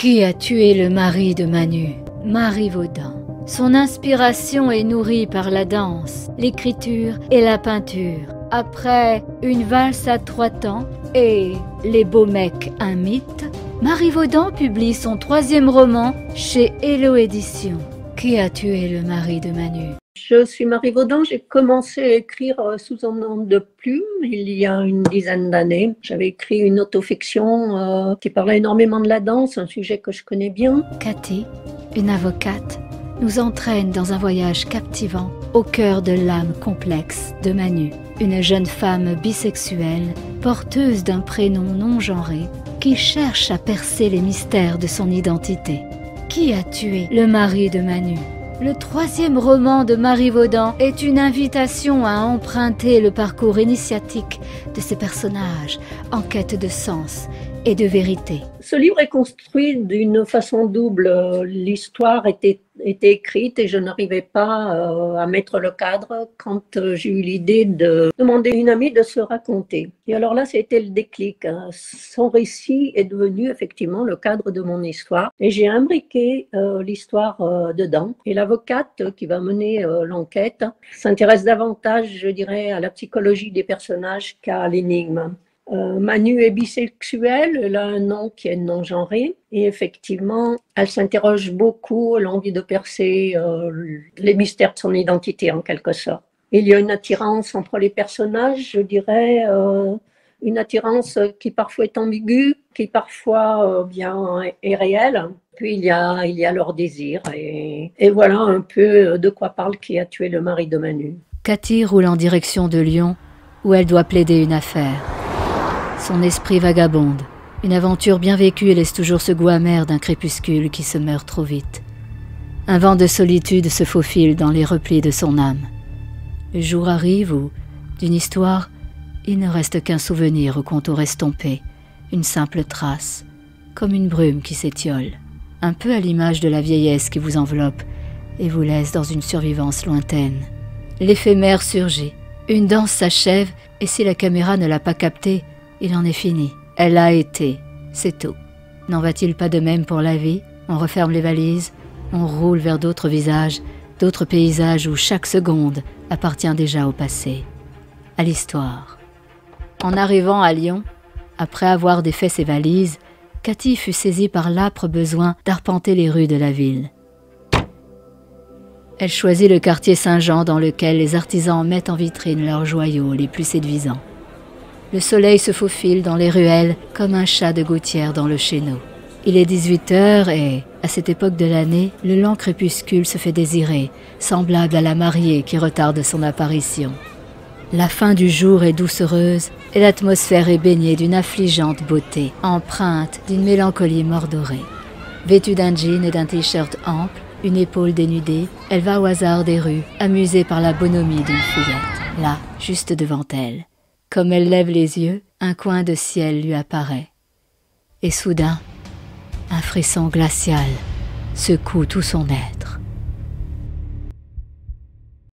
Qui a tué le mari de Manu? Marivaudan. Son inspiration est nourrie par la danse, l'écriture et la peinture. Après Une valse à 3 temps et Les beaux mecs, un mythe, Marivaudan publie son 3e roman chez Hello Éditions. Qui a tué le mari de Manu? Je suis Marivaudan, j'ai commencé à écrire sous un nom de plume il y a une dizaine d'années. J'avais écrit une autofiction qui parlait énormément de la danse, un sujet que je connais bien. Cathy, une avocate, nous entraîne dans un voyage captivant au cœur de l'âme complexe de Manu, une jeune femme bisexuelle, porteuse d'un prénom non genré, qui cherche à percer les mystères de son identité. Qui a tué le mari de Manu? Le 3e roman de Marivaudan est une invitation à emprunter le parcours initiatique de ces personnages en quête de sens et de vérité. Ce livre est construit d'une façon double. L'histoire était écrite et je n'arrivais pas à mettre le cadre quand j'ai eu l'idée de demander à une amie de se raconter. Et alors là, c'était le déclic. Son récit est devenu effectivement le cadre de mon histoire. Et j'ai imbriqué l'histoire dedans. Et l'avocate qui va mener l'enquête s'intéresse davantage, je dirais, à la psychologie des personnages qu'à l'énigme. Manu est bisexuelle, elle a un nom qui est non-genré et effectivement, elle s'interroge beaucoup, elle a envie de percer les mystères de son identité en quelque sorte. Il y a une attirance entre les personnages, je dirais, une attirance qui parfois est ambiguë, qui parfois bien est réelle. Puis il y a leur désir et voilà un peu de quoi parle Qui a tué le mari de Manu. Cathy roule en direction de Lyon où elle doit plaider une affaire. Son esprit vagabonde. Une aventure bien vécue laisse toujours ce goût amer d'un crépuscule qui se meurt trop vite. Un vent de solitude se faufile dans les replis de son âme. Le jour arrive où, d'une histoire, il ne reste qu'un souvenir au contour estompé, une simple trace, comme une brume qui s'étiole, un peu à l'image de la vieillesse qui vous enveloppe et vous laisse dans une survivance lointaine. L'éphémère surgit, une danse s'achève et si la caméra ne l'a pas captée, il en est fini. Elle a été, c'est tout. N'en va-t-il pas de même pour la vie? On referme les valises, on roule vers d'autres visages, d'autres paysages où chaque seconde appartient déjà au passé, à l'histoire. En arrivant à Lyon, après avoir défait ses valises, Cathy fut saisie par l'âpre besoin d'arpenter les rues de la ville. Elle choisit le quartier Saint-Jean dans lequel les artisans mettent en vitrine leurs joyaux les plus séduisants. Le soleil se faufile dans les ruelles comme un chat de gouttière dans le chéneau. Il est 18h et, à cette époque de l'année, le lent crépuscule se fait désirer, semblable à la mariée qui retarde son apparition. La fin du jour est doucereuse et l'atmosphère est baignée d'une affligeante beauté, empreinte d'une mélancolie mordorée. Vêtue d'un jean et d'un t-shirt ample, une épaule dénudée, elle va au hasard des rues, amusée par la bonhomie d'une fillette, là, juste devant elle. Comme elle lève les yeux, un coin de ciel lui apparaît. Et soudain, un frisson glacial secoue tout son être.